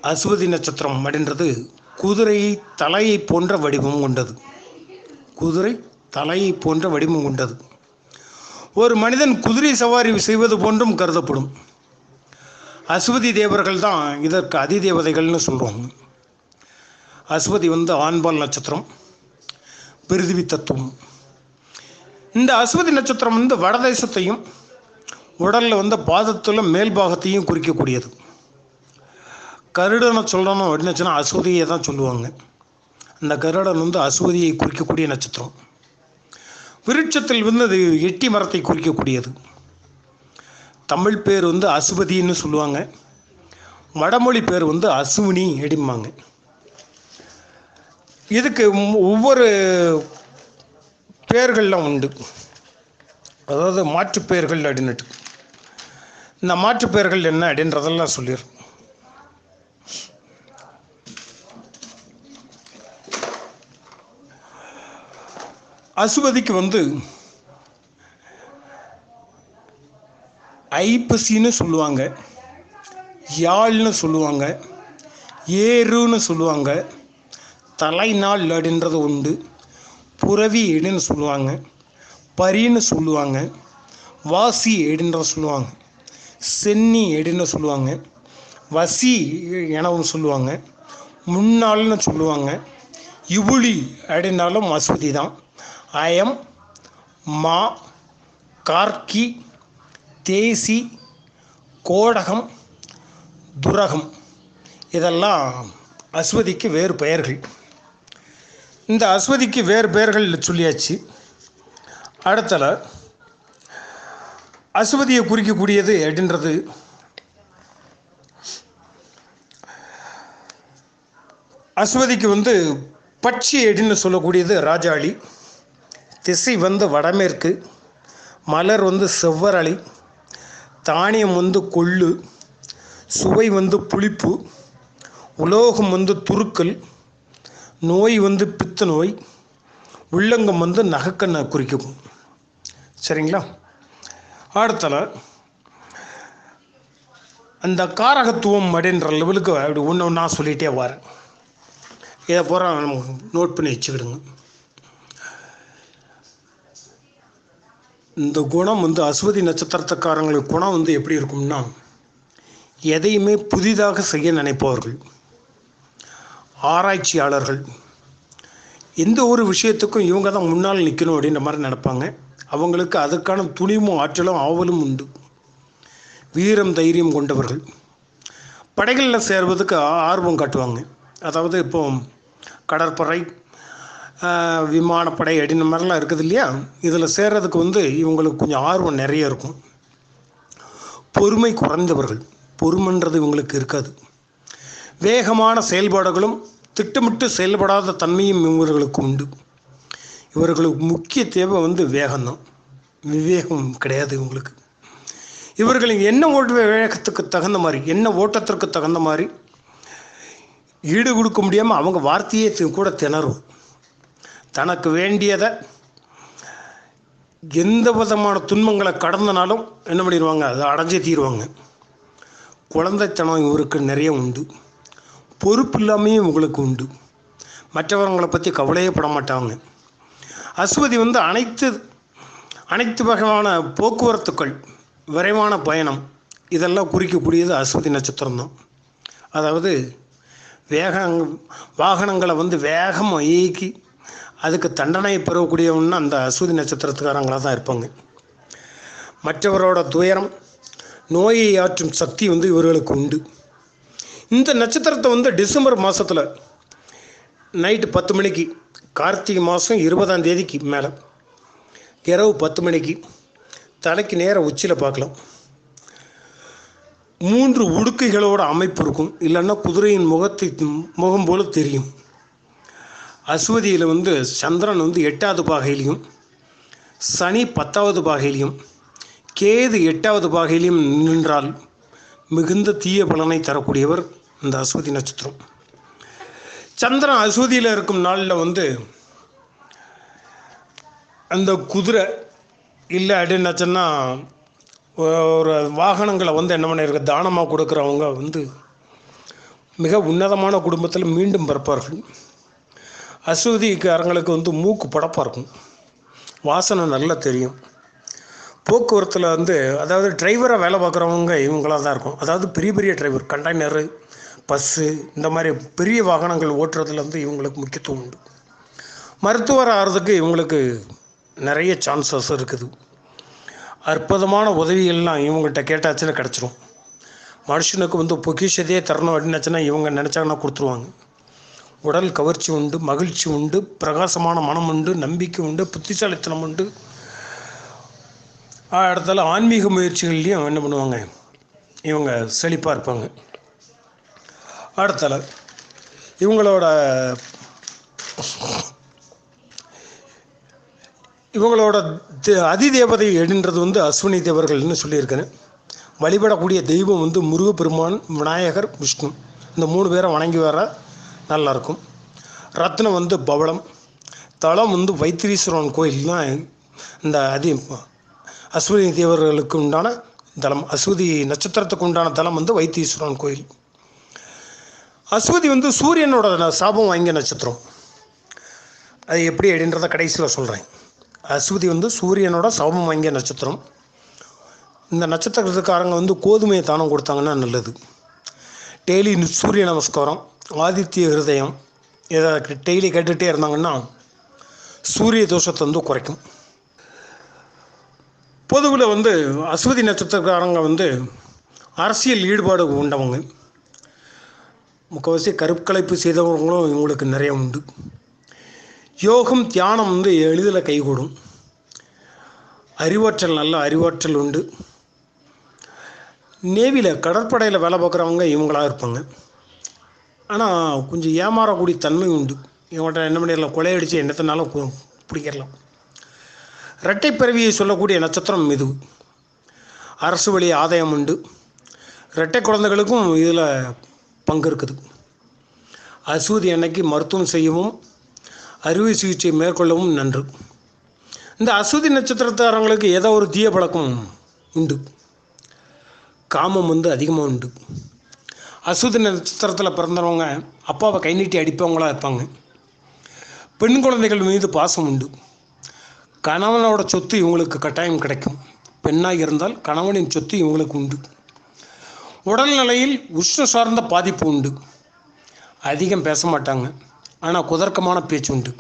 அஸ்வதி நட்சத்திரம் அப்படின்றது குதிரை தலையை போன்ற வடிவம் கொண்டது. குதிரை தலையை போன்ற வடிவம் கொண்டது. ஒரு மனிதன் குதிரை சவாரி செய்வது போன்றும் கருதப்படும். அஸ்வதி தேவர்கள் தான் இதற்கு அதிதேவதைகள்னு சொல்கிறோம். அஸ்வதி ஆண்பால் நட்சத்திரம், பிருதிவி தத்துவம். இந்த அஸ்வதி நட்சத்திரம் வடதேசத்தையும் உடலில் பாதத்தில் மேல் பாகத்தையும் குறிக்கக்கூடியது. கருடனை சொல்லணும் அப்படின்னுச்சுன்னா அஸ்வதியை தான் சொல்லுவாங்க. அந்த கருடன் அஸ்வதியை குறிக்கக்கூடிய நட்சத்திரம். விருட்சத்தில் அது எட்டி மரத்தை குறிக்கக்கூடியது. தமிழ் பேர் அஸ்வதின்னு சொல்லுவாங்க. வடமொழி பேர் அசுவினி அப்படிம்பாங்க. இதுக்கு ஒவ்வொரு பெயர்கள்லாம் உண்டு, அதாவது மாற்று பெயர்கள் அப்படின்னுட்டு. இந்த மாற்று பெயர்கள் என்ன அப்படின்றதெல்லாம் சொல்லிடுறேன். அஸ்வதிக்கு ஐப்பசின்னு சொல்லுவாங்க, யாழ்னு சொல்லுவாங்க, ஏறுன்னு சொல்லுவாங்க, தலைநாள் அப்படின்றது உண்டு, புரவி எடுன்னு சொல்லுவாங்க, பரின்னு சொல்லுவாங்க, வாசி எடுன்ற சொல்லுவாங்க, சென்னி எடுன்னு சொல்லுவாங்க, வசி எனவும் சொல்லுவாங்க, முன்னாள்னு சொல்லுவாங்க, இவுளி அப்படின்னாலும் அஸ்வதி தான். அயம், மா, கார்கி, தேசி, கோடகம், துரகம் இதெல்லாம் அஸ்வதிக்கு வேறு பெயர்கள். இந்த அஸ்வதிக்கு வேறு பெயர்கள் சொல்லியாச்சு. அடுத்தல அஸ்வதியை குறிக்கக்கூடியது அப்படின்றது அஸ்வதிக்கு பட்சி அப்படின்னு சொல்லக்கூடியது ராஜாளி. திசை வடமேற்கு, மலர் செவ்வரளி, தானியம் கொள்ளு, சுவை புளிப்பு, உலோகம் துருக்கல், நோய் பித்த நோய், உள்ளங்கம் நகக்கண்ணை குறிக்கும். சரிங்களா? அடுத்தல அந்த காரகத்துவம் அப்படின்ற லெவலுக்கு அப்படி ஒன்று ஒன்றா சொல்லிகிட்டே வரேன். இதை பூரா நோட் பண்ணி வச்சுக்கிடுங்க. இந்த குணம் அஸ்வதி நட்சத்திரத்துக்காரங்களுக்கு குணம் எப்படி இருக்கும்னா, எதையுமே புதிதாக செய்ய நினைப்பவர்கள், ஆராய்ச்சியாளர்கள். எந்த ஒரு விஷயத்துக்கும் இவங்க தான் முன்னால் நிற்கணும் அப்படின்ற மாதிரி நினைப்பாங்க. அவங்களுக்கு அதுக்கான துணிவும் ஆற்றலும் ஆவலும் உண்டு. வீரம் தைரியம் கொண்டவர்கள். படைகளில் சேர்வதுக்கு ஆர்வம் காட்டுவாங்க. அதாவது இப்போ கடற்படை, விமானப்படை அப்படின்ற மாதிரிலாம் இருக்குது இல்லையா, இதில் சேர்றதுக்கு இவங்களுக்கு கொஞ்சம் ஆர்வம் நிறைய இருக்கும். பொறுமை குறைந்தவர்கள். பொறுமைன்றது இவங்களுக்கு இருக்காது. வேகமான செயல்பாடுகளும் திட்டமிட்டு செயல்படாத தன்மையும் இவர்களுக்கு உண்டு. இவர்களுக்கு முக்கிய தேவை வேகம்தான், விவேகம் கிடையாது இவங்களுக்கு. இவர்களின் வேகத்துக்கு தகுந்த மாதிரி, ஓட்டத்திற்கு தகுந்த மாதிரி ஈடு கொடுக்க முடியாமல் அவங்க வார்த்தையே கூட திணறும். தனக்கு வேண்டியதை எந்த விதமான துன்பங்களை கடந்தனாலும் என்ன பண்ணிடுவாங்க, அதை அடைஞ்சே தீருவாங்க. குழந்தைத்தனம் இவருக்கு நிறைய உண்டு. பொறுப்பு இல்லாமையும் இவங்களுக்கு உண்டு. மற்றவர்களை பற்றி கவலையே பட மாட்டாங்க. அஸ்வதி அனைத்து வகையான போக்குவரத்துக்கள், விரைவான பயணம் இதெல்லாம் குறிக்கக்கூடியது அஸ்வதி நட்சத்திரம் தான். அதாவது வாகனங்களை வேகமாக இயக்கி அதுக்கு தண்டனை பெறக்கூடியவன்னா அந்த அஸ்வதி நட்சத்திரத்துக்காரங்களாக தான் இருப்பாங்க. மற்றவரோட துயரம், நோயை ஆற்றும் சக்தி இவர்களுக்கு உண்டு. இந்த நட்சத்திரத்தை டிசம்பர் மாதத்தில் நைட்டு 10 மணிக்கு, கார்த்திகை மாதம் 20ஆம் தேதிக்கு மேலே இரவு 10 மணிக்கு தலைக்கு நேர உச்சியில் பார்க்கலாம். 3 உடுக்கைகளோட அமைப்பு இருக்கும். இல்லைன்னா குதிரையின் முகம் போல தெரியும். அஸ்வதியில் சந்திரன் 8வது பாகையிலையும், சனி 10வது பாகையிலையும், கேது 8வது பாகையிலையும் நின்றால் மிகுந்த தீய பலனை தரக்கூடியவர் இந்த அஸ்வதி நட்சத்திரம். சந்திரன் அஸ்வதியில் இருக்கும் நாளில் அந்த குதிரை இல்லை அப்படின்னாச்சுன்னா ஒரு வாகனங்களை என்ன பண்ணியிருக்க தானமாக கொடுக்குறவங்க மிக உன்னதமான குடும்பத்தில் மீண்டும் பிறப்பார்கள். அஸ்வதிக்காரங்களுக்கு வந்து மூக்கு படப்பாக இருக்கும், வாசனை நல்லா தெரியும். போக்குவரத்தில் வந்து அதாவது டிரைவராக வேலை பார்க்குறவங்க இவங்களாக தான் இருக்கும். அதாவது பெரிய பெரிய டிரைவர், கண்டெய்னரு, பஸ்ஸு, இந்த மாதிரி பெரிய வாகனங்கள் ஓட்டுறதுல வந்து இவங்களுக்கு முக்கியத்துவம் உண்டு. மருத்துவர் ஆகிறதுக்கு இவங்களுக்கு நிறைய சான்சஸ் இருக்குது. அற்புதமான உதவிகள்லாம் இவங்கள்ட்ட கேட்டாச்சுன்னா கிடச்சிரும். மனுஷனுக்கு வந்து பொக்கிஷத்தையே தரணும் அப்படின்னாச்சுன்னா இவங்க நினச்சாங்கன்னா கொடுத்துருவாங்க. உடல் கவர்ச்சி உண்டு, மகிழ்ச்சி உண்டு, பிரகாசமான மனம் உண்டு, நம்பிக்கை உண்டு, புத்திசாலித்தனம் உண்டு. அடுத்தால ஆன்மீக முயற்சிகள்லையும் என்ன பண்ணுவாங்க, இவங்க செழிப்பாக இருப்பாங்க. அடுத்தால இவங்களோட அதிதேவதை அப்படின்றது வந்து அஸ்வினி தேவர்கள்னு சொல்லியிருக்கிறேன். வழிபடக்கூடிய தெய்வம் வந்து முருகப்பெருமான், விநாயகர், விஷ்ணு, இந்த 3 பேரை வணங்கி வர நல்லாயிருக்கும். ரத்னம் வந்து பவளம். தலம் வந்து வைத்தீஸ்வரன் கோயில்னால் இந்த அஸ்வினி தேவர்களுக்கு உண்டான தலம், அஸ்வதி நட்சத்திரத்துக்கு உண்டான தலம் வந்து வைத்தீஸ்வரன் கோயில். அஸ்வதி வந்து சூரியனோட சாபம் வாங்கிய நட்சத்திரம். அது எப்படி அப்படின்றத கடைசியில் சொல்கிறேன். அஸ்வதி வந்து சூரியனோட சாபம் வாங்கிய நட்சத்திரம். இந்த நட்சத்திரத்துக்காரங்க வந்து கோதுமையை தானம் கொடுத்தாங்கன்னா நல்லது. டெய்லி சூரிய நமஸ்காரம், ஆதித்ய ஹிருதயம் இதை டெய்லி கேட்டுகிட்டே இருந்தாங்கன்னா சூரிய தோஷத்தை வந்து குறைக்கும். பொதுவில் வந்து அஸ்வதி நட்சத்திரக்காரங்க வந்து அரசியல் ஈடுபாடு உண்டவங்க. முக்கால்வாசி கருக்கலைப்பு செய்தவங்களும் இவங்களுக்கு நிறைய உண்டு. யோகம், தியானம் வந்து எளிதில் கைகூடும். அறிவாற்றல், நல்ல அறிவாற்றல் உண்டு. நேவியில், கடற்படையில் வேலை பார்க்குறவங்க இவங்களாக இருப்பாங்க. ஆனால் கொஞ்சம் ஏமாறக்கூடிய தன்மை உண்டு. இவங்கள்ட்ட என்ன பண்ணிடலாம், கொலையடித்து என்னத்தினாலும் பிடிக்கலாம். இரட்டை பிறவியை சொல்லக்கூடிய நட்சத்திரம் இது. அரசு வழி ஆதாயம் உண்டு. இரட்டை குழந்தைகளுக்கும் இதில் பங்கு இருக்குது. அஸ்வதி அன்னைக்கு மருத்துவம் செய்யவும் அறுவை சிகிச்சை மேற்கொள்ளவும் நன்று. இந்த அஸ்வதி நட்சத்திரத்தாரங்களுக்கு ஏதோ ஒரு தீய பழக்கம் உண்டு. காமம் வந்து அதிகமாக உண்டு. அஸ்வதி நட்சத்திரத்தில் பிறந்தவங்க அப்பாவை கை நீட்டி அடிப்பவங்களாக இருப்பாங்க. பெண் குழந்தைகள் மீது பாசம் உண்டு. கணவனோட சொத்து இவங்களுக்கு கட்டாயம் கிடைக்கும். பெண்ணாக இருந்தால் கணவனின் சொத்து இவங்களுக்கு உண்டு. உடல்நிலையில் உஷ்ண சார்ந்த பாதிப்பு உண்டு. அதிகம் பேச மாட்டாங்க, ஆனால் குதர்க்கமான பேச்சு உண்டு.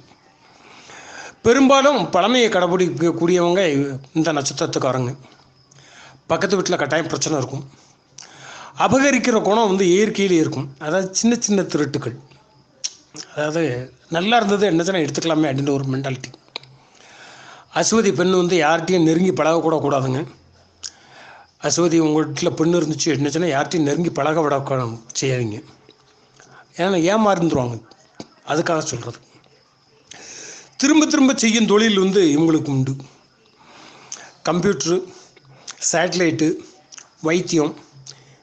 பெரும்பாலும் பழமையை கடைபிடிக்கக்கூடியவங்க இந்த நட்சத்திரத்துக்காரங்க. பக்கத்து வீட்டில் கட்டாயம் பிரச்சனை இருக்கும். அபகரிக்கிற குணம் வந்து இயற்கையிலே இருக்கும். அதாவது சின்ன சின்ன திருட்டுக்கள், அதாவது நல்லா இருந்தது என்னச்சுன்னா எடுத்துக்கலாமே அப்படின்ற ஒரு மென்டாலிட்டி. அஸ்வதி பெண் வந்து யார்கிட்டையும் நெருங்கி பழகக்கூட கூடாதுங்க. அஸ்வதி உங்கள் வீட்டில் பெண் இருந்துச்சு என்னச்சுன்னா யார்கிட்டையும் நெருங்கி பழக விட செய்யாதீங்க. ஏன்னா ஏமாறுந்துருவாங்க. அதுக்காக சொல்கிறது. திரும்ப திரும்ப செய்யும் தொழில் வந்து இவங்களுக்கு உண்டு. கம்ப்யூட்ரு, சேட்டலைட்டு, வைத்தியம்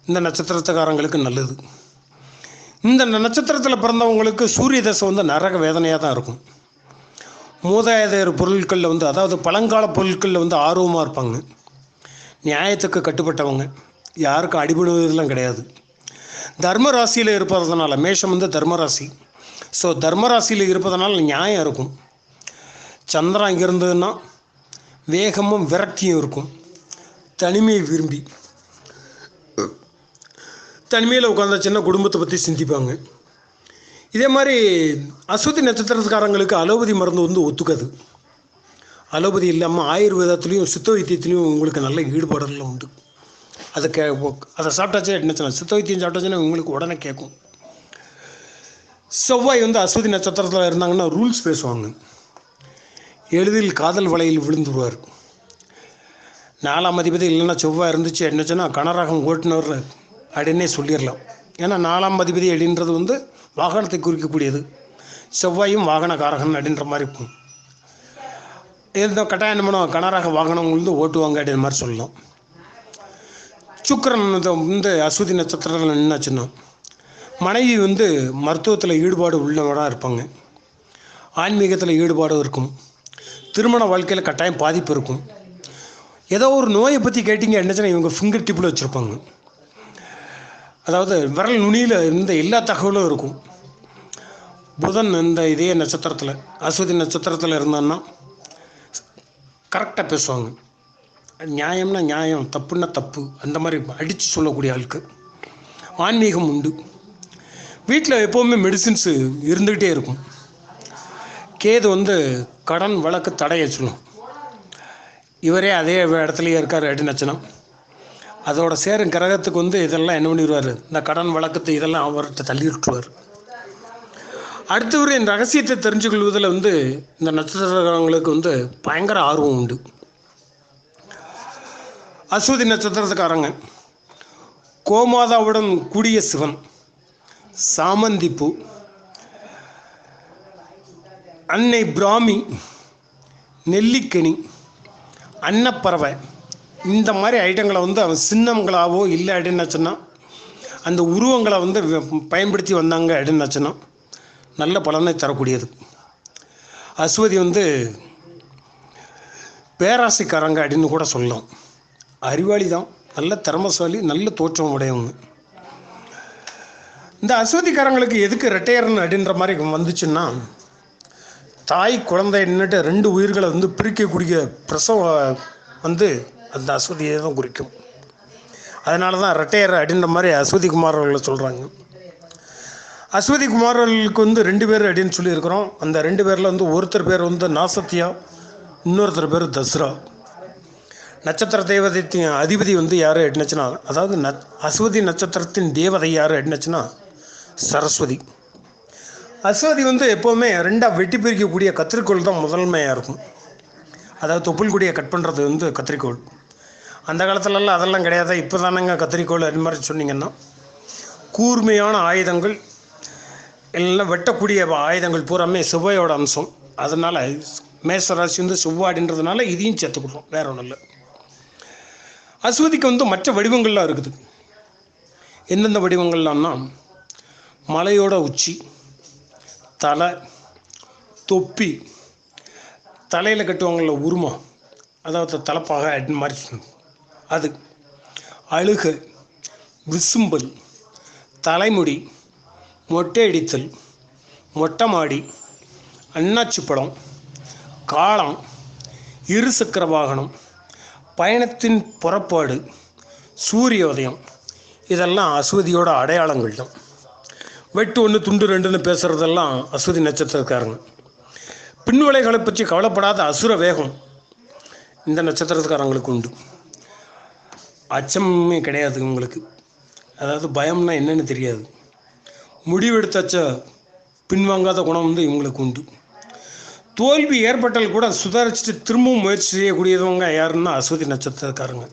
இந்த நட்சத்திரத்துக்காரங்களுக்கு நல்லது. இந்த நட்சத்திரத்தில் பிறந்தவங்களுக்கு சூரிய தசை வந்து நரக வேதனையாக தான் இருக்கும். மூதாதையர் பொருட்களில் வந்து, அதாவது பழங்கால பொருட்களில் வந்து ஆர்வமாக இருப்பாங்க. நியாயத்துக்கு கட்டுப்பட்டவங்க, யாருக்கும் அடிபடுவதெல்லாம் கிடையாது. தர்ம ராசியில் இருப்பதனால, மேஷம் வந்து தர்மராசி. ஸோ தர்மராசியில் இருப்பதனால நியாயம் இருக்கும். சந்திரன் இங்கே இருந்ததுன்னா வேகமும் விரக்தியும் இருக்கும். தனிமையை விரும்பி தனிமையில் உட்காந்த சின்ன குடும்பத்தை பற்றி சிந்திப்பாங்க. இதே மாதிரி அஸ்வதி நட்சத்திரக்காரங்களுக்கு அலோபதி மருந்து வந்து ஒத்துக்காது. அலோபதி இல்லாமல் ஆயுர்வேதத்துலேயும் சித்த வைத்தியத்துலேயும் உங்களுக்கு நல்ல ஈடுபாடெல்லாம் உண்டு. அதை சாப்பிட்டாச்சே என்ன, சித்த வைத்தியம் சாப்பிட்டாச்சுன்னா உங்களுக்கு உடனே கேட்கும். செவ்வாய் வந்து அஸ்வதி நட்சத்திரத்தில் இருந்தாங்கன்னா ரூல்ஸ் பேசுவாங்க. எளிதில் காதல் வலையில் விழுந்துருவார். 4ஆம் அதிபதி இல்லைன்னா செவ்வாய் இருந்துச்சு என்னச்சுன்னா கனரகம் ஓட்டுநர் அப்படின்னே சொல்லிடலாம். ஏன்னா 4ஆம் அதிபதி அப்படின்றது வந்து வாகனத்தை குறிக்கக்கூடியது. செவ்வாயும் வாகனக்காரகன் அப்படின்ற மாதிரி இருக்கும். இந்த கட்டாயம் என்ன பண்ணுவோம், கனரக வாகனம் வந்து ஓட்டுவாங்க அப்படின்ற மாதிரி சொல்லலாம். சுக்கிரன் வந்து அஸ்வதி நட்சத்திரத்தில் நின்னாச்சுன்னா மனைவி வந்து மருத்துவத்தில் ஈடுபாடு உள்ளவராக இருப்பாங்க. ஆன்மீகத்தில் ஈடுபாடு இருக்கும். திருமண வாழ்க்கையில் கட்டாயம் பாதிப்பு இருக்கும். ஏதோ ஒரு நோயை பற்றி கேட்டிங்க என்னச்சுன்னா இவங்க ஃபிங்கர் டிப்பில் வச்சுருப்பாங்க. அதாவது விரல் நுனியில் இருந்த எல்லா தகவலும் இருக்கும். புதன் இந்த இதே நட்சத்திரத்தில் அஸ்வதி நட்சத்திரத்தில் இருந்தான்னா கரெக்டாக பேசுவாங்க. நியாயம்னா நியாயம், தப்புன்னா தப்பு, அந்த மாதிரி அடித்து சொல்லக்கூடிய ஆளுக்கு. ஆன்மீகம் உண்டு. வீட்டில் எப்போவுமே மெடிசின்ஸு இருந்துக்கிட்டே இருக்கும். கேது கடன் வழக்கு தடையை சொல்லும். இவரே அதே இடத்துலையே இருக்கார் அப்படின்னுச்சுன்னா அதோட சேரும் கிரகத்துக்கு இதெல்லாம் என்ன பண்ணிடுவார், இந்த கடன் வழக்கத்தை இதெல்லாம் அவர்கிட்ட தள்ளி விட்டுருவார். அடுத்தவர் இந்த ரகசியத்தை தெரிஞ்சுக்கொள்வதில் இந்த நட்சத்திரங்களுக்கு பயங்கர ஆர்வம் உண்டு. அஸ்வதி நட்சத்திரத்துக்காரங்க கோமாதாவுடன் கூடிய சிவன், சாமந்திப்பூ, அன்னை பிராமி, நெல்லிக்கனி, அன்னப்பறவை, இந்த மாதிரி ஐட்டங்களை அவன் சின்னங்களாவோ இல்லை அப்படின்னாச்சுன்னா அந்த உருவங்களை பயன்படுத்தி வந்தாங்க அப்படின்னாச்சுன்னா நல்ல பலனை தரக்கூடியது. அஸ்வதி பேராசைக்காரங்க அப்படின்னு கூட சொல்லலாம். அறிவாளி தான், நல்ல திறமசாலி, நல்ல தோற்றம் உடையவங்க. இந்த அஸ்வதிக்காரங்களுக்கு எதுக்கு ரெட்டையர்னு அப்படின்ற மாதிரி வந்துச்சுன்னா, தாய் குழந்தைன்னுட்டு 2 உயிர்களை பிரிக்கக்கூடிய பிரசவம் அந்த அஸ்வதியை தான் குறிக்கும். அதனால தான் ரெட்டையர் அப்படின்ற மாதிரி அஸ்வதி குமாரர்களை சொல்கிறாங்க. அஸ்வதி குமாரர்களுக்கு 2 பேர் அப்படின்னு சொல்லியிருக்கிறோம். அந்த 2 பேரில் ஒருத்தர் பேர் நாசத்தியா, இன்னொருத்தர் பேர் தஸ்ரா. நட்சத்திர தேவதைத்தின் அதிபதி யார் அப்படின்னுச்சுன்னா, அதாவது அஸ்வதி நட்சத்திரத்தின் தேவதை யார் அப்படின்னுச்சுன்னா சரஸ்வதி. அஸ்வதி எப்போவுமே 2ஆக வெட்டி பிரிக்கக்கூடிய கத்திரிக்கோள் தான் முதன்மையாக இருக்கும். அதாவது தொப்புள் கொடியை கட் பண்ணுறது கத்திரிக்கோள். அந்த காலத்துலலாம் அதெல்லாம் கிடையாது. இப்போ தானேங்க கத்திரிக்கோள் அது மாதிரி சொன்னீங்கன்னா, கூர்மையான ஆயுதங்கள் எல்லாம் வெட்டக்கூடிய ஆயுதங்கள் பூராமே செவ்வாயோட அம்சம். அதனால் மேசராசி செவ்வாடின்றதுனால இதையும் சேர்த்துக்கிட்டோம், வேற ஒன்றும் இல்லை. அஸ்வதிக்கு மற்ற வடிவங்கள்லாம் இருக்குது. எந்தெந்த வடிவங்கள்லாம்னா, மலையோட உச்சி, தலை, தொப்பி, தலையில் கட்டுவாங்கள்ல உருமா, அதாவது தலைப்பாக அப்படின்னு மாதிரி, அது, அழுகை, விசும்பல், தலைமுடி, மொட்டை அடித்தல், மொட்டை மாடி, அண்ணாச்சி பழம், காளம், இருசக்கர வாகனம், பயணத்தின் புறப்பாடு, சூரிய உதயம், இதெல்லாம் அஸ்வதியோட அடையாளங்கள் தான். வெட்டு 1 துண்டு 2ன்னு பேசுகிறதெல்லாம் அஸ்வதி நட்சத்திரக்காரங்க. பின்வளைகளை பற்றி கவலைப்படாத அசுர வேகம் இந்த நட்சத்திரத்துக்காரங்களுக்கு உண்டு. அச்சமே கிடையாது உங்களுக்கு. அதாவது பயம்னா என்னன்னு தெரியாது. முடிவெடுத்தாச்ச பின்வாங்காத குணம் இவங்களுக்கு உண்டு. தோல்வி ஏற்பட்டால் கூட சுதாரிச்சுட்டு திரும்பவும் முயற்சி செய்யக்கூடியவங்க யாருன்னா அஸ்வதி நட்சத்திரக்காரங்க.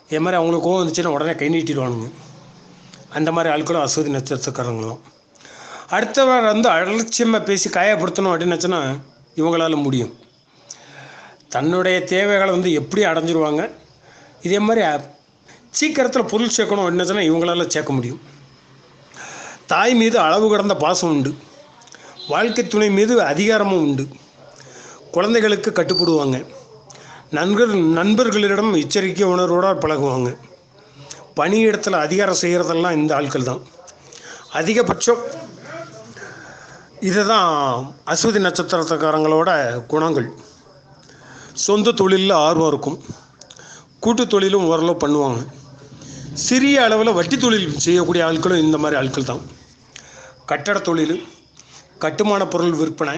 இதே மாதிரி அவங்களுக்கு கோவம் வந்துச்சுன்னா உடனே கை நீட்டிடுவானுங்க. அந்த மாதிரி ஆட்களும் அஸ்வதி நட்சத்திரக்காரங்களும். அடுத்தவர் அலட்சியமாக பேசி காயப்படுத்தணும் அப்படின்னுச்சுன்னா இவங்களால முடியும். தன்னுடைய தேவைகளை எப்படி அடைஞ்சிருவாங்க. இதே மாதிரி சீக்கிரத்தில் பொருள் சேர்க்கணும் அப்படின்னுச்சுன்னா இவங்களால சேர்க்க முடியும். தாய் மீது அளவு கடந்த பாசம் உண்டு. வாழ்க்கை துணை மீது அதிகாரமும் உண்டு. குழந்தைகளுக்கு கட்டுப்படுவாங்க. நண்பர்களிடம் எச்சரிக்கை உணர்வோடு பழகுவாங்க. பணியிடத்தில் அதிகாரம் செய்கிறதெல்லாம் இந்த ஆட்கள் தான். அதிகபட்சம் இதுதான் அஸ்வதி நட்சத்திரக்காரங்களோட குணங்கள். சொந்த தொழிலில் ஆர்வம் இருக்கும். கூட்டு தொழிலும் ஓரளவு பண்ணுவாங்க. சிறிய அளவில் வட்டி தொழில் செய்யக்கூடிய ஆட்களும் இந்த மாதிரி ஆட்கள் தான். கட்டட தொழில், கட்டுமான பொருள் விற்பனை,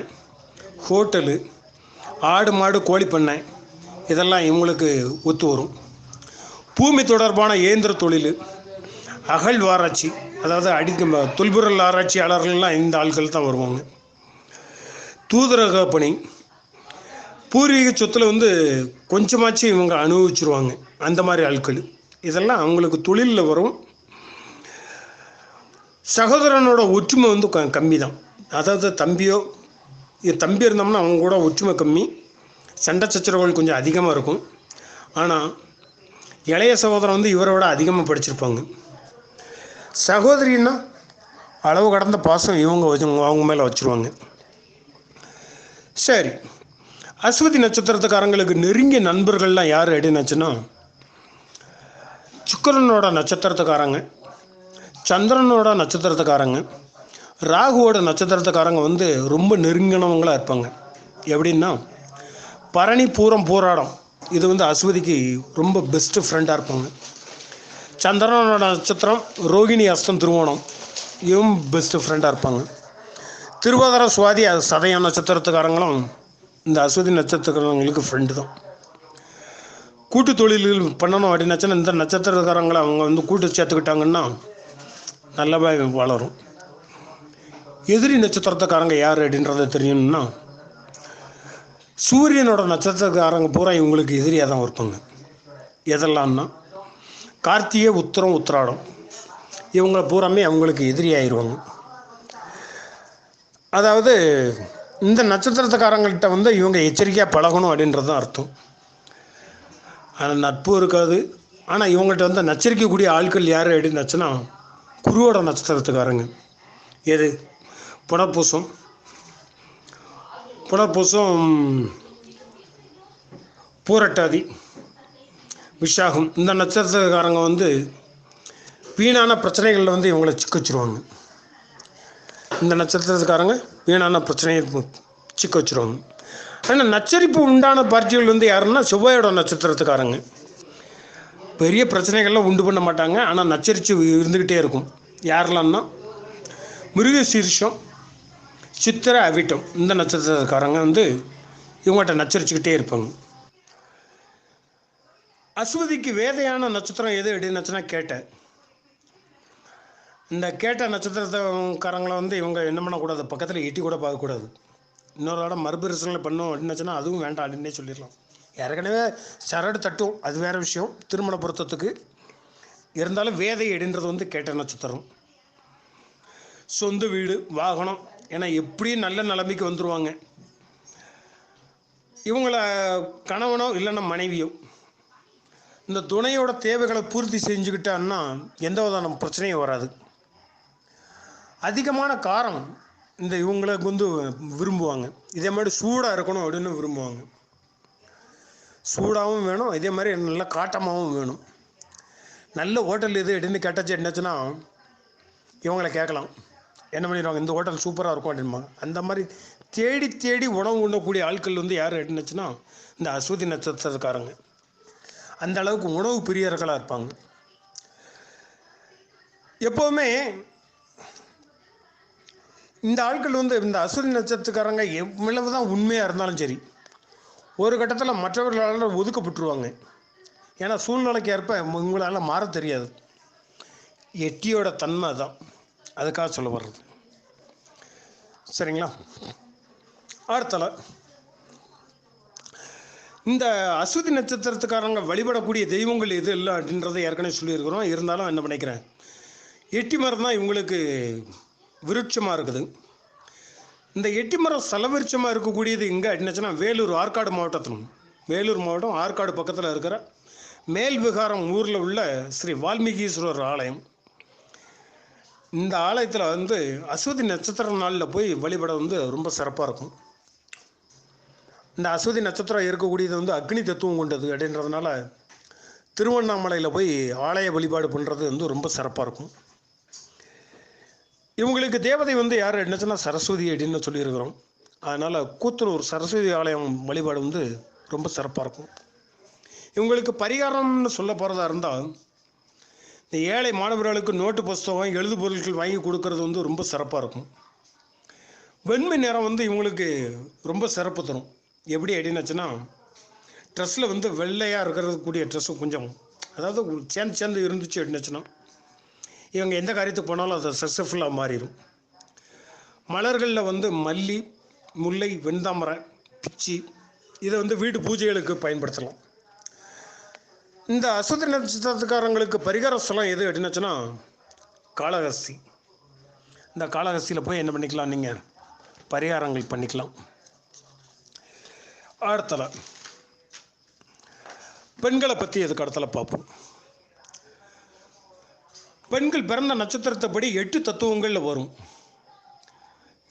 ஹோட்டலு, ஆடு மாடு கோழி பண்ணை, இதெல்லாம் இவங்களுக்கு ஒத்து வரும். பூமி தொடர்பான இயந்திர தொழில், அகழ்வாராய்ச்சி, அதாவது தொல்பொருள் ஆராய்ச்சியாளர்கள்லாம் இந்த ஆட்கள் தான் வருவாங்க. தூதரக பணி, பூர்வீக சொத்தில் கொஞ்சமாச்சு இவங்க அனுபவிச்சிருவாங்க. அந்த மாதிரி ஆட்கள் இதெல்லாம் அவங்களுக்கு தொழிலில் வரும். சகோதரனோட ஒற்றுமை கம்மி தான். அதாவது தம்பி இருந்தோம்னா அவங்க கூட ஒற்றுமை கம்மி, சண்டை சச்சரவுகள் கொஞ்சம் அதிகமாக இருக்கும். ஆனால் இளைய சகோதரன் இவரோட அதிகமாக படிச்சிருப்பாங்க. சகோதரின்னா அளவு கடந்த பாசம் அவங்க மேலே வச்சுருவாங்க. சரி, அஸ்வதி நட்சத்திரத்துக்காரங்களுக்கு நெருங்கிய நண்பர்கள்லாம் யார் அப்படின்னாச்சுன்னா சுக்கிரனோட நட்சத்திரத்துக்காரங்க, சந்திரனோட நட்சத்திரத்துக்காரங்க ராகுவோட நட்சத்திரத்துக்காரங்க வந்து ரொம்ப நெருங்கினவங்களாக இருப்பாங்க. எப்படின்னா பரணி பூரம் போராடம் இது வந்து அஸ்வதிக்கு ரொம்ப பெஸ்ட்டு ஃப்ரெண்டாக இருப்பாங்க. சந்திரனோட நட்சத்திரம் ரோகிணி அஸ்தம் திருவோணம் இவங்க பெஸ்ட்டு ஃப்ரெண்டாக இருப்பாங்க. திருவாதிரை சுவாதி சதயம் நட்சத்திரத்துக்காரங்களும் இந்த அஸ்வதி நட்சத்திரங்களுக்கு ஃப்ரெண்டு தான். கூட்டு தொழில்கள் பண்ணணும் அப்படின்னாச்சுன்னா இந்த நட்சத்திரக்காரங்களை அவங்க வந்து கூட்டு சேர்த்துக்கிட்டாங்கன்னா நல்லதாக வளரும். எதிரி நட்சத்திரத்துக்காரங்க யார் அப்படின்றத தெரியணும்னா சூரியனோட நட்சத்திரக்காரங்க பூரா இவங்களுக்கு எதிரியாக தான் இருப்பாங்க. எதெல்லாம்னா கார்த்திகை உத்திரம் உத்திராடம் இவங்க பூராமே அவங்களுக்கு எதிரியாயிருவாங்க. அதாவது இந்த நட்சத்திரத்துக்காரங்கள்கிட்ட வந்து இவங்க எச்சரிக்கையாக பழகணும் அப்படின்றது தான் அர்த்தம். ஆனால் நட்பு இருக்காது. ஆனால் இவங்கள்ட்ட வந்து நச்சரிக்கக்கூடிய ஆட்கள் யார் அப்படின்னாச்சுன்னா குருவோட நட்சத்திரத்துக்காரங்க. எது புனர்பூசம் பூரட்டாதி விஷாகம் இந்த நட்சத்திரக்காரங்க வந்து வீணான பிரச்சனைகளில் வந்து இவங்களை சிக்க வச்சுருவாங்க. இந்த நட்சத்திரத்துக்காரங்க வீணான பிரச்சனையை சிக்க வச்சுருவாங்க. ஆனால் நச்சரிப்பு உண்டான பார்ட்டிகள் வந்து யாருன்னா செவ்வாயோட நட்சத்திரத்துக்காரங்க. பெரிய பிரச்சனைகள்லாம் உண்டு பண்ண மாட்டாங்க. ஆனால் நச்சரித்து இருந்துக்கிட்டே இருக்கும். யாரெல்லாம்னா மிருகசீரிஷம் சித்திரை அவிட்டம் இந்த நட்சத்திரக்காரங்க வந்து இவங்கள்ட்ட நச்சரிச்சுக்கிட்டே இருப்பாங்க. அஸ்வதிக்கு வேதையான நட்சத்திரம் எது அப்படின்னாச்சுன்னா கேட்டை. இந்த கேட்ட நட்சத்திரக்காரங்களை வந்து இவங்க என்ன பண்ணக்கூடாது, பக்கத்தில் எட்டி கூட பார்க்கக்கூடாது. இன்னொரு இடம் மறுபரிசீலனை பண்ணோம் அப்படின்னாச்சுன்னா அதுவும் வேண்டாம் அப்படின்னே சொல்லிடலாம். ஏற்கனவே சரடு தட்டும், அது வேறு விஷயம் திருமண பொருத்தத்துக்கு. இருந்தாலும் வேதை அப்படின்றது வந்து கேட்ட நட்சத்திரம். சொந்த வீடு வாகனம் ஏன்னா எப்படியும் நல்ல நிலைமைக்கு வந்துடுவாங்க. இவங்கள கணவனோ இல்லைன்னா மனைவியோ இந்த துணையோட தேவைகளை பூர்த்தி செஞ்சுக்கிட்டான்னா எந்த விதமான பிரச்சனையும் வராது. அதிகமான காரம் இந்த இவங்களுக்கு வந்து விரும்புவாங்க. இதே மாதிரி சூடாக இருக்கணும் அப்படின்னு விரும்புவாங்க. சூடாகவும் வேணும், இதே மாதிரி நல்ல காட்டமாகவும் வேணும். நல்ல ஹோட்டல் எது அப்படின்னு கேட்டாச்சு என்னாச்சுன்னா இவங்களை கேட்கலாம், என்ன பண்ணிடுவாங்க, இந்த ஹோட்டல் சூப்பராக இருக்கும் அப்படின்பாங்க. அந்த மாதிரி தேடி தேடி உணவு உண்ணக்கூடிய ஆட்கள் வந்து யார் அப்படின்னுச்சுன்னா இந்த அஸ்வதி நட்சத்திரக்காரங்க. அந்த அளவுக்கு உணவு பிரியர்களாக இருப்பாங்க. எப்போவுமே இந்த ஆட்கள் வந்து இந்த அஸ்வதி நட்சத்திரக்காரங்க எவ்வளவு தான் உண்மையாக இருந்தாலும் சரி ஒரு கட்டத்தில் மற்றவர்களால் ஒதுக்கப்பட்டுருவாங்க. ஏன்னா சூழ்நிலைக்கு ஏற்ப உங்களால் மாற தெரியாது. எட்டியோட தன்மை தான், அதுக்காக சொல்ல வர்றது. சரிங்களா? அடுத்தல இந்த அஸ்வதி நட்சத்திரத்துக்காரங்க வழிபடக்கூடிய தெய்வங்கள் எது இல்லை அப்படின்றத ஏற்கனவே சொல்லியிருக்கிறோம். இருந்தாலும் என்ன பண்ணிக்கிறேன், எட்டி மரம் தான் இவங்களுக்கு விருட்சமாக இருக்குது. இந்த எட்டி மரம் செலவிருட்சமாக இருக்கக்கூடியது எங்கே அப்படின்னாச்சுன்னா வேலூர் ஆற்காடு மாவட்டத்தில், வேலூர் மாவட்டம் ஆற்காடு பக்கத்தில் இருக்கிற மேல் விகாரம் ஊரில் உள்ள ஸ்ரீ வால்மீகீஸ்வரர் ஆலயம். இந்த ஆலயத்தில் வந்து அஸ்வதி நட்சத்திர நாளில் போய் வழிபட வந்து ரொம்ப சிறப்பாக இருக்கும். இந்த அஸ்வதி நட்சத்திரம் இருக்கக்கூடியது வந்து அக்னி தத்துவம் கொண்டது அப்படின்றதுனால திருவண்ணாமலையில் போய் ஆலய வழிபாடு பண்ணுறது வந்து ரொம்ப சிறப்பாக இருக்கும். இவங்களுக்கு தேவதை வந்து யார் என்னச்சுன்னா சரஸ்வதி அப்படின்னு சொல்லியிருக்கிறோம். அதனால் கூத்தனூர் சரஸ்வதி ஆலயம் வழிபாடு வந்து ரொம்ப சிறப்பாக இருக்கும். இவங்களுக்கு பரிகாரம்னு சொல்ல போகிறதா இருந்தால் இந்த ஏழை மாணவர்களுக்கு நோட்டு புஸ்தகம் எழுது பொருட்கள் வாங்கி கொடுக்கறது வந்து ரொம்ப சிறப்பாக இருக்கும். வெண்மை நிறம் வந்து இவங்களுக்கு ரொம்ப சிறப்பு தரும். எப்படி அப்படின்னாச்சுன்னா ட்ரெஸ்ஸில் வந்து வெள்ளையாக இருக்கிறதுக்கூடிய ட்ரெஸ்ஸு கொஞ்சம் அதாவது சேர்ந்து இருந்துச்சு அப்படின்னாச்சுன்னா இவங்க எந்த காரியத்துக்கு போனாலும் அது சக்ஸஸ்ஃபுல்லாக மாறிடும். மலர்களில் வந்து மல்லி, முல்லை, வெண்தாமரை, பிச்சி இதை வந்து வீட்டு பூஜைகளுக்கு பயன்படுத்தலாம். இந்த அஸ்வதி நட்சத்திரக்காரங்களுக்கு பரிகார ஸ்தலம் எது அப்படின்னாச்சுன்னா காளஹஸ்தி. இந்த காளஹஸ்தியில் போய் என்ன பண்ணிக்கலாம், நீங்கள் பரிகாரங்கள் பண்ணிக்கலாம். அடுத்தல பெண்களை பற்றி எதுக்கு அடுத்தல பார்ப்போம். பெண்கள் பிறந்த நட்சத்திரத்தைப்படி 8 தத்துவங்களில் வரும்.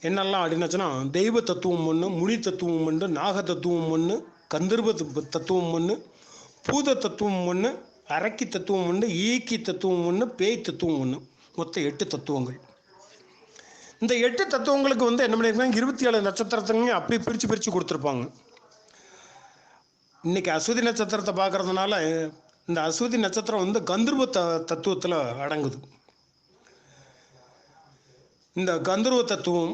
என்னெல்லாம் அப்படின்னாச்சுன்னா தெய்வ தத்துவம் ஒன்று, முனி தத்துவம் ஒன்று, நாக தத்துவம் ஒன்று, கந்தர்வ தத்துவம் ஒன்று, பூத தத்துவம் ஒன்று, அரக்கி தத்துவம் ஒன்று, ஈக்கி தத்துவம் ஒன்று, பேய் தத்துவம் ஒன்று. மொத்தம் 8 தத்துவங்கள். இந்த 8 தத்துவங்களுக்கு வந்து என்ன பண்ணியிருக்காங்க, 27 நட்சத்திரத்துங்க அப்படியே பிரித்து கொடுத்துருப்பாங்க. இன்னைக்கு அஸ்வதி நட்சத்திரத்தை பார்க்கறதுனால இந்த அஸ்வதி நட்சத்திரம் வந்து கந்தர்வ தத்துவத்தில் அடங்குது. இந்த கந்தர்வ தத்துவம்,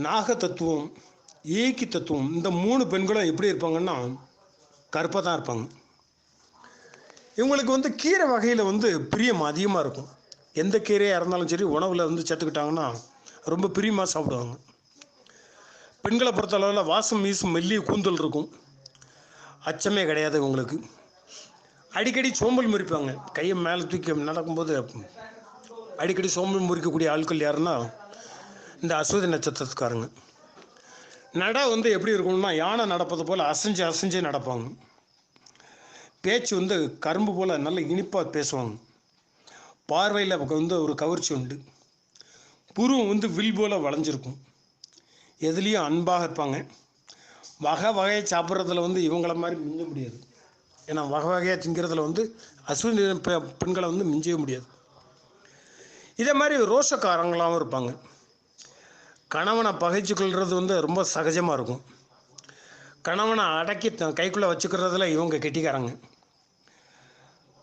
நாக தத்துவம், ஏக்கி தத்துவம், இந்த 3 பெண்களும் எப்படி இருப்பாங்கன்னா கருப்பாக தான் இருப்பாங்க. இவங்களுக்கு வந்து கீரை வகையில் வந்து பிரியம் அதிகமாக இருக்கும். எந்த கீரையாக இருந்தாலும் சரி உணவில் வந்து சேர்த்துக்கிட்டாங்கன்னா ரொம்ப பிரியமாக சாப்பிடுவாங்க. பெண்களை பொறுத்தளவில் வாசம் வீசும் மெல்லிய கூந்தல் இருக்கும், அச்சமே கிடையாது இவங்களுக்கு. அடிக்கடி சோம்பல் முறிப்பாங்க. கையை மேலே தூக்கி நடக்கும்போது அடிக்கடி சோம்பல் முறிக்கக்கூடிய ஆட்கள் யாருன்னா இந்த அஸ்வதி நட்சத்திரத்துக்காரங்க. நடை வந்து எப்படி இருக்கணும்னா யானை நடப்பது போல் அசைஞ்சு அசைஞ்சு நடப்பாங்க. பேச்சு வந்து கரும்பு போல் நல்ல இனிப்பாக பேசுவாங்க. பார்வையில் வந்து ஒரு கவர்ச்சி உண்டு. புருவம் வந்து வில் போல் வளைஞ்சிருக்கும். எதுலேயும் அன்பாக இருப்பாங்க. வகையை சாப்பிட்றதுல வந்து இவங்கள மாதிரி மிஞ்ச முடியாது. ஏன்னா வகையாக திங்கிறதுல வந்து அஸ்வினி பெண்களை வந்து மிஞ்சவே முடியாது. இதே மாதிரி ரோஷக்காரங்களாகவும் இருப்பாங்க. கணவனை பகைச்சு கொள்வது வந்து ரொம்ப சகஜமாக இருக்கும். கணவனை அடக்கி கைக்குள்ளே வச்சுக்கிறதுல இவங்க கெட்டிக்காரங்க.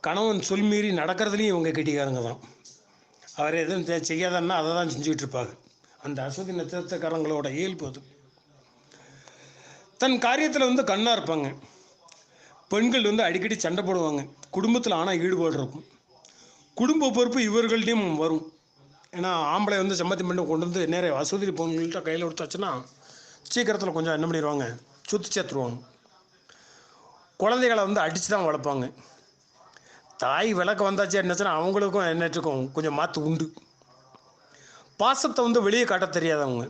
கணவன் சொல் மீறி நடக்கிறதுலையும் இவங்க கெட்டிக்காரங்க தான். அவர் எதுவும் செய்யாதன்னா அதை தான் செஞ்சுக்கிட்டு இருப்பாங்க. அந்த அஸ்வதி நட்சத்திரக்காரங்களோட இயல்பு அது. தன் காரியத்தில் வந்து கண்ணாக இருப்பாங்க. பெண்கள் வந்து அடிக்கடி சண்டை போடுவாங்க. குடும்பத்தில் ஆனால் ஈடுபாடு இருக்கும். குடும்ப பொறுப்பு இவர்கள்டையும் வரும். ஏன்னா ஆம்பளை வந்து சம்மதி பண்ணி கொண்டு வந்து நேர அஸ்வதி பொண்ணுங்கள்ட்ட கையில் கொடுத்தாச்சுன்னா சீக்கிரத்தில் கொஞ்சம் என்ன பண்ணிடுவாங்க, சுற்றி சேர்த்துருவாங்க. குழந்தைகளை வந்து அடித்து தான் வளர்ப்பாங்க. தாய் விளக்க வந்தாச்சு என்னச்சுன்னா அவங்களுக்கும் என்னட்டுக்கும் கொஞ்சம் மாற்று உண்டு. பாசத்தை வந்து வெளியே காட்ட தெரியாதவங்க.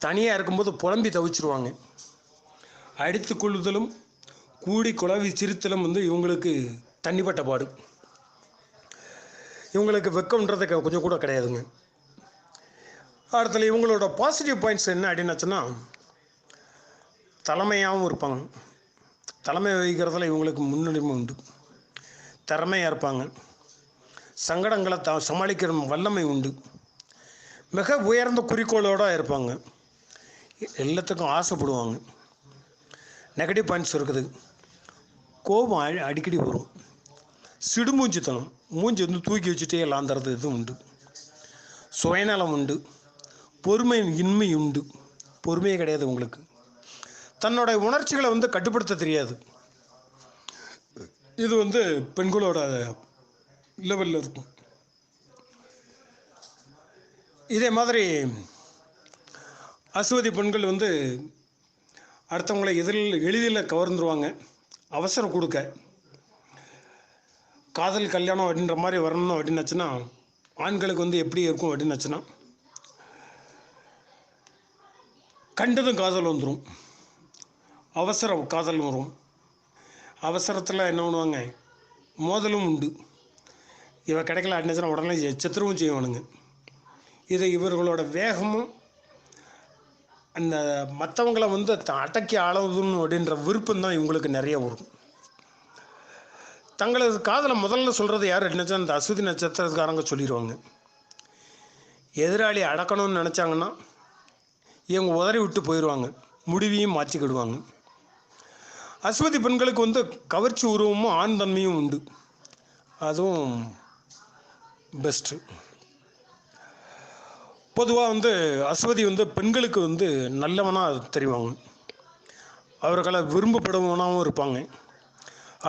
தனியாக இருக்கும்போது புலம்பி தவிச்சிருவாங்க. அடித்து கொள்ளுதலும் கூடி குழவி சிரித்தலும் வந்து இவங்களுக்கு தண்ணிப்பட்ட பாடு. இவங்களுக்கு வெக்கம்ன்றது கொஞ்சம் கூட கிடையாதுங்க. அடுத்தது இவங்களோட பாசிட்டிவ் பாயிண்ட்ஸ் என்ன அப்படின்னாச்சுன்னா தலைமையாகவும் இருப்பாங்க. தலைமை வகிக்கிறதுல இவங்களுக்கு முன்னுரிமை உண்டு. திறமையாக இருப்பாங்க. சங்கடங்களை சமாளிக்கிற வல்லமை உண்டு. மிக உயர்ந்த குறிக்கோளோடு இருப்பாங்க. எல்லாத்துக்கும் ஆசைப்படுவாங்க. நெகட்டிவ் பாயிண்ட்ஸ் இருக்குது. கோபம் அடிக்கடி வரும். சிடுமூஞ்சித்தனம், மூஞ்சி வந்து தூக்கி வச்சுட்டே லாந்தறது இது உண்டு. சுயநலம் உண்டு. பொறுமை இன்மை உண்டு. பொறுமையே கிடையாது உங்களுக்கு. தன்னோட உணர்ச்சிகளை வந்து கட்டுப்படுத்த தெரியாது. இது வந்து பெண்களோட லெவலில் இருக்கும். இதே மாதிரி அஸ்வதி பெண்கள் வந்து அடுத்தவங்களை எளிதில் கவர்ந்துருவாங்க. அவசரம் கொடுக்க காதல் கல்யாணம் அப்படின்ற மாதிரி வரணும் அப்படின்னாச்சுன்னா ஆண்களுக்கு வந்து எப்படி இருக்கும் அப்படின்னாச்சுன்னா கண்டதும் காதல் வந்துடும். அவசர காதல் வரும். அவசரத்தில் என்ன பண்ணுவாங்க, மோதலும் உண்டு. இவ கிடைக்கல அப்படின்னாச்சுன்னா உடனே சித்திரவும் செய்வானுங்க. இது இவர்களோட வேகமும் அந்த மற்றவங்களை வந்து அடக்கி ஆளவுதுன்னு அப்படின்ற விருப்பம் தான் இவங்களுக்கு நிறைய வரும். தங்களது காதலை முதல்ல சொல்கிறது யார் அப்படின்னாச்சா அந்த அஸ்வதி நட்சத்திரக்காரங்க சொல்லிடுவாங்க. எதிராளி அடக்கணும்னு நினச்சாங்கன்னா இவங்க உதறி விட்டு போயிடுவாங்க. முடிவையும் மாற்றிக்கிடுவாங்க. அஸ்வதி பெண்களுக்கு வந்து கவர்ச்சி உருவமும் ஆண் தன்மையும் உண்டு. அதுவும் பெஸ்ட்டு. பொதுவாக வந்து அஸ்வதி வந்து பெண்களுக்கு வந்து நல்லவனாக தெரிவாங்க. அவர்களை விரும்பப்படுவனாகவும் இருப்பாங்க.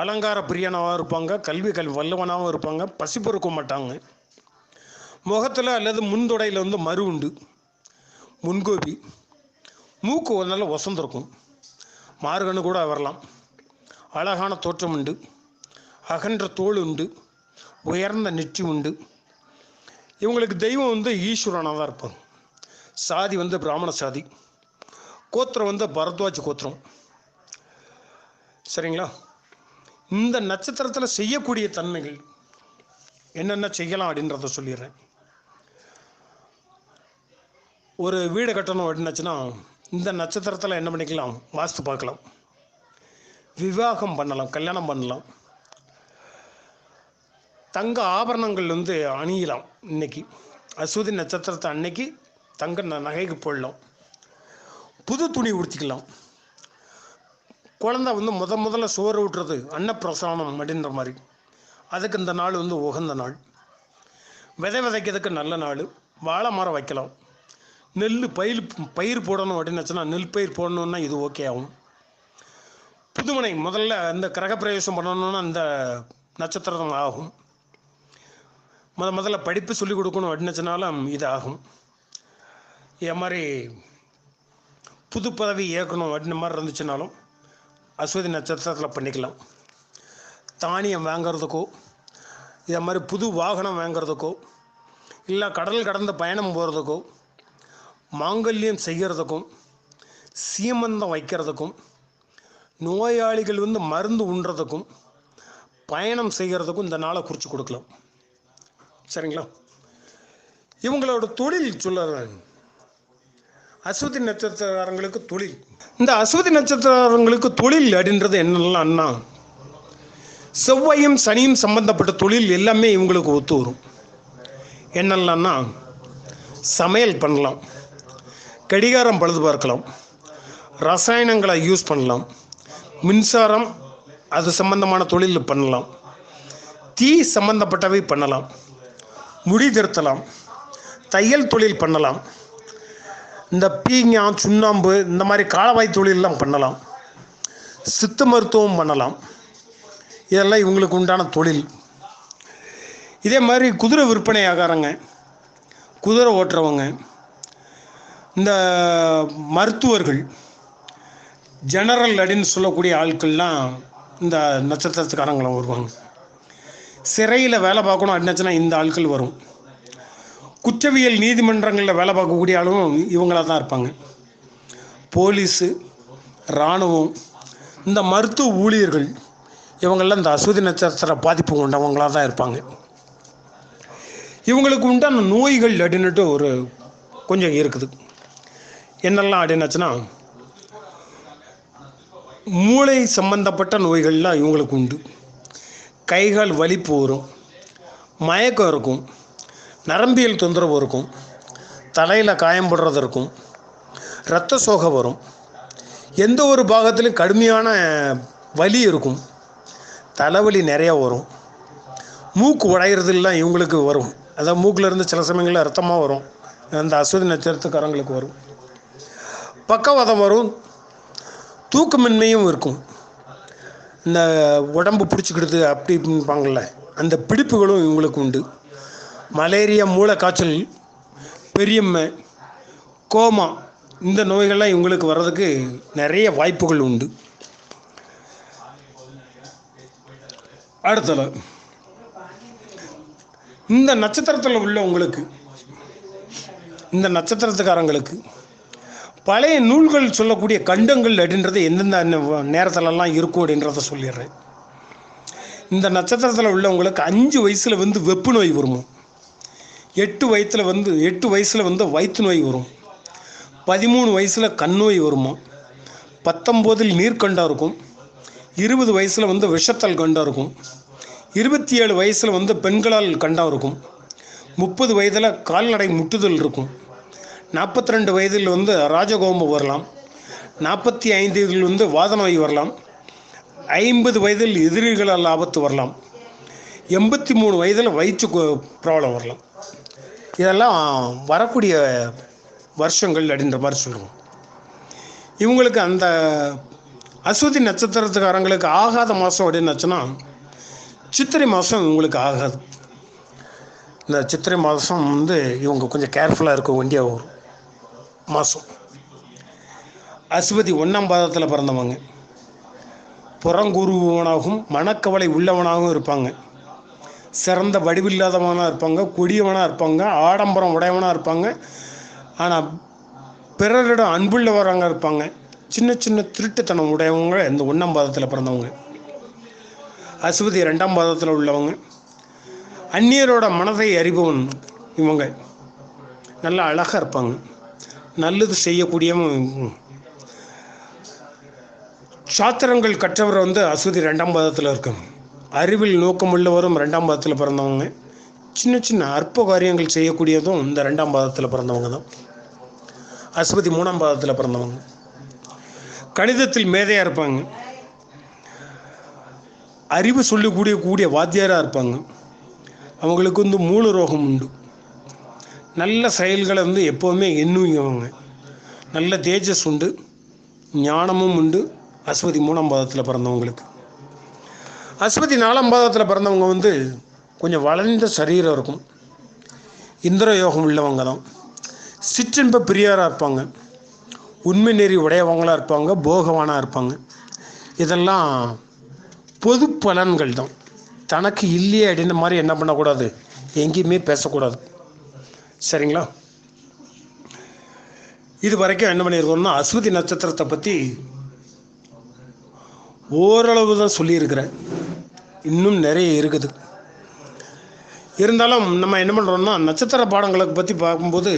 அலங்கார பிரியனாகவும் இருப்பாங்க. கல்வி வல்லவனாகவும் இருப்பாங்க. பசி பொறுக்க மாட்டாங்க. முகத்தில் அல்லது முன்தொடையில் வந்து மறு உண்டு. முன்கோபி. மூக்கு ஒரு நல்ல வசந்திருக்கும். மார்கன்னு கூட வரலாம். அழகான தோற்றம் உண்டு. அகன்ற தோல் உண்டு. உயர்ந்த நெற்றி உண்டு. இவங்களுக்கு தெய்வம் வந்து ஈஸ்வரனாக தான் இருப்பாங்க. சாதி வந்து பிராமண சாதி. கோத்திரம் வந்து பரத்வாஜ் கோத்திரம். சரிங்களா? இந்த நட்சத்திரத்தில் செய்யக்கூடிய தன்மைகள் என்னென்ன செய்யலாம் அப்படின்றத சொல்லிடுறேன். ஒரு வீடு கட்டணும் அப்படின்னாச்சுன்னா இந்த நட்சத்திரத்தில் என்ன பண்ணிக்கலாம், வாஸ்து பார்க்கலாம். விவாகம் பண்ணலாம், கல்யாணம் பண்ணலாம். தங்க ஆபரணங்கள் வந்து அணியலாம். இன்னைக்கு அஸ்வதி நட்சத்திரத்தை அன்னைக்கு தங்க நகைக்கு போடலாம். புது துணி உடுத்திக்கலாம். குழந்தை வந்து முதல்ல சோறு ஊட்டுறது அன்னப்பிரசானம் அப்படின்ற மாதிரி, அதுக்கு இந்த நாள் வந்து உகந்த நாள். விதைக்கிறதுக்கு நல்ல நாள். வாழை மரம் வைக்கலாம். நெல் பயிர் போடணும் அப்படின்னுச்சுன்னா, நெல் பயிர் போடணுன்னா இது ஓகே ஆகும். புதுமனை முதல்ல இந்த கிரகப்பிரவேசம் பண்ணணும்னா இந்த நட்சத்திரம் ஆகும். முதல்ல படிப்பு சொல்லிக் கொடுக்கணும் அப்படின்னுச்சுனாலும் இது ஆகும். இதே மாதிரி புது பதவி ஏற்கணும் அப்படின்ற மாதிரி இருந்துச்சுனாலும் அஸ்வதி நட்சத்திரத்தில் பண்ணிக்கலாம். தானியம் வாங்கிறதுக்கோ, இதே மாதிரி புது வாகனம் வாங்கிறதுக்கோ, இல்லை கடல் கடந்த பயணம் போகிறதுக்கோ, மாங்கல்யம் செய்கிறதுக்கும், சீமந்தம் வைக்கிறதுக்கும், நோயாளிகள் வந்து மருந்து உண்றதுக்கும், பயணம் செய்கிறதுக்கும் இந்த நாளை குறித்து கொடுக்கலாம். சரிங்களா? இவங்களோட தொழில் சொல்லுறாங்க. அஸ்வதி நட்சத்திரக்காரங்களுக்கு தொழில், இந்த அஸ்வதி நட்சத்திரங்களுக்கு தொழில் அப்படின்றது என்னெல்லாம்னா, செவ்வாயும் சனியும் சம்பந்தப்பட்ட தொழில் எல்லாமே இவங்களுக்கு ஒத்து வரும். என்னெல்லாம்னா, சமையல் பண்ணலாம், கடிகாரம் பழுது பார்க்கலாம், ரசாயனங்களை யூஸ் பண்ணலாம், மின்சாரம் அது சம்பந்தமான தொழில் பண்ணலாம், தீ சம்பந்தப்பட்டவை பண்ணலாம், முடி திருத்தலாம், தையல் தொழில் பண்ணலாம், இந்த பீங்கா சுண்ணாம்பு இந்த மாதிரி காலவாய் தொழிலெலாம் பண்ணலாம், சித்த மருத்துவம் பண்ணலாம். இதெல்லாம் இவங்களுக்கு உண்டான தொழில். இதே மாதிரி குதிரை விற்பனை ஆகாரங்க, குதிரை ஓட்டுறவங்க, இந்த மருத்துவர்கள், ஜெனரல் அப்படின்னு சொல்லக்கூடிய ஆட்கள்லாம் இந்த நட்சத்திரத்துக்காரங்களும் வருவாங்க. சிறையில் வேலை பார்க்கணும் அப்படின்னாச்சுன்னா இந்த ஆட்கள் வரும். குற்றவியல் நீதிமன்றங்களில் வேலை பார்க்கக்கூடிய ஆளும் இவங்களாக தான் இருப்பாங்க. போலீஸு, இராணுவம், இந்த மருத்துவ ஊழியர்கள் இவங்கெல்லாம் இந்த அஸ்வதி நட்சத்திர பாதிப்பு கொண்டவங்களாக தான் இருப்பாங்க. இவங்களுக்கு உண்டான நோய்கள் அப்படின்னுட்டு ஒரு கொஞ்சம் இருக்குது. என்னெல்லாம் அப்படின்னாச்சுன்னா, மூளை சம்பந்தப்பட்ட நோய்கள்லாம் இவங்களுக்கு உண்டு. கைகால் வலிப்பு வரும், மயக்கம் இருக்கும், நரம்பியல் தொந்தரவு இருக்கும், தலையில் காயம் போடுறது இருக்கும், இரத்த சோகை வரும், எந்த ஒரு பாகத்திலும் கடுமையான வலி இருக்கும், தலைவலி நிறையா வரும், மூக்கு உடையிறதுலாம் இவங்களுக்கு வரும். அதாவது மூக்கில் இருந்து சில சமயங்களில் ரத்தமாக வரும். அந்த அஸ்வதி நட்சத்திரக்காரங்களுக்கு வரும். பக்கவாதம் வரும், தூக்கமின்மையும் இருக்கும், இந்த உடம்பு பிடிச்சிக்கிடுது அப்படி இப்படிப்பாங்கள்ல அந்த பிடிப்புகளும் இவங்களுக்கு உண்டு. மலேரியா, மூளைக்காய்ச்சல், பெரியம்மை, கோமா இந்த நோய்கள்லாம் இவங்களுக்கு வர்றதுக்கு நிறைய வாய்ப்புகள் உண்டு. அடுத்தது இந்த நட்சத்திரத்தில் உள்ளவங்களுக்கு, இந்த நட்சத்திரத்துக்காரங்களுக்கு பழைய நூல்கள் சொல்லக்கூடிய கண்டங்கள் அப்படின்றது எந்தெந்த நேரத்திலலாம் இருக்கும் அப்படின்றத சொல்லிடுறேன். இந்த நட்சத்திரத்தில் உள்ளவங்களுக்கு 5 வயசில் வந்து வெப்பு நோய் வருமோ, 8 வயசில் வந்து வயிற்று நோய் வரும், 13 வயசில் கண் நோய் வருமா, 19 நீர்க்கண்டம் இருக்கும், 20 வயசில் வந்து விஷத்தல் கண்டம் இருக்கும், 27 வயசில் வந்து பெண்களால் கண்டம் இருக்கும், 30 வயதில் கால்நடை முட்டுதல் இருக்கும், 42 வயதில் வந்து ராஜகோம்பு வரலாம், 45 வந்து வாத நோய் வரலாம், 50 வயதில் எதிரிகளால் ஆபத்து வரலாம், 83 வயதில் வயிற்று ப்ராப்ளம் வரலாம். இதெல்லாம் வரக்கூடிய வருஷங்கள் அப்படின்ற மாதிரி சொல்லுவோம். இவங்களுக்கு அந்த அஸ்வதி நட்சத்திரத்துக்காரங்களுக்கு ஆகாத மாதம் அப்படின்னாச்சுன்னா சித்திரை மாதம் இவங்களுக்கு ஆகாது. இந்த சித்திரை மாதம் வந்து இவங்க கொஞ்சம் கேர்ஃபுல்லாக இருக்க வேண்டிய ஒரு மாதம். அஸ்வதி 1ஆம் பாதத்தில் பிறந்தவங்க புறங்கூறுவனாகவும் மனக்கவலை உள்ளவனாகவும் இருப்பாங்க. சிறந்த வடிவில்லாதவனாக இருப்பாங்க, கொடியவனாக இருப்பாங்க, ஆடம்பரம் உடையவனாக இருப்பாங்க. ஆனால் பிறரிடம் அன்புள்ளவராங்க இருப்பாங்க. சின்ன சின்ன திருட்டுத்தனம் உடையவங்க இந்த 1ஆம் பாதத்தில் பிறந்தவங்க. அஸ்வதி 2ஆம் பாதத்தில் உள்ளவங்க அந்நியரோட மனதை அறிபவன். இவங்க நல்லா அழகாக இருப்பாங்க, நல்லது செய்யக்கூடியவங்க. சாத்திரங்கள் கற்றவர் வந்து அஸ்வதி 2ஆம் பாதத்தில் இருக்காங்க. அறிவில் நோக்கமுள்ளவரும் 2ஆம் பாதத்தில் பிறந்தவங்க. சின்ன சின்ன அற்ப காரியங்கள் செய்யக்கூடியதும் இந்த 2ஆம் பாதத்தில் பிறந்தவங்க தான். அஸ்வதி 3ஆம் பாதத்தில் பிறந்தவங்க. கணிதத்தில் மேதையாக இருப்பாங்க. அறிவு சொல்லக்கூடிய வாத்தியாராக இருப்பாங்க. அவங்களுக்கு மூல ரோகம் உண்டு. நல்ல செயல்களை எப்போவுமே எண்ணுவங்க. நல்ல தேஜஸ் உண்டு, ஞானமும் உண்டு. அஸ்வதி 3ஆம் பாதத்தில் பிறந்தவங்களுக்கு. அஸ்வதி 4ஆம் பாதத்தில் பிறந்தவங்க கொஞ்சம் வளைந்த சரீரம் இருக்கும். இந்திர யோகம் உள்ளவங்க தான். சிற்றின்ப பிரியராக இருப்பாங்க. உண்மை நெறி உடையவங்களாக இருப்பாங்க. போகவானாக இருப்பாங்க. இதெல்லாம் பொது பலன்கள் தான். தனக்கு இல்லையே அப்படின்ற மாதிரி என்ன பண்ணக்கூடாது, எங்கேயுமே பேசக்கூடாது. சரிங்களா? இது வரைக்கும் என்ன பண்ணியிருக்கோம்னா அஸ்வதி நட்சத்திரத்தை பற்றி ஓரளவு தான் சொல்லியிருக்கிறேன். இன்னும் நிறைய இருக்குது. இருந்தாலும் நம்ம என்ன பண்ணுறோம்னா நட்சத்திர பாடங்களை பற்றி பார்க்கும்போது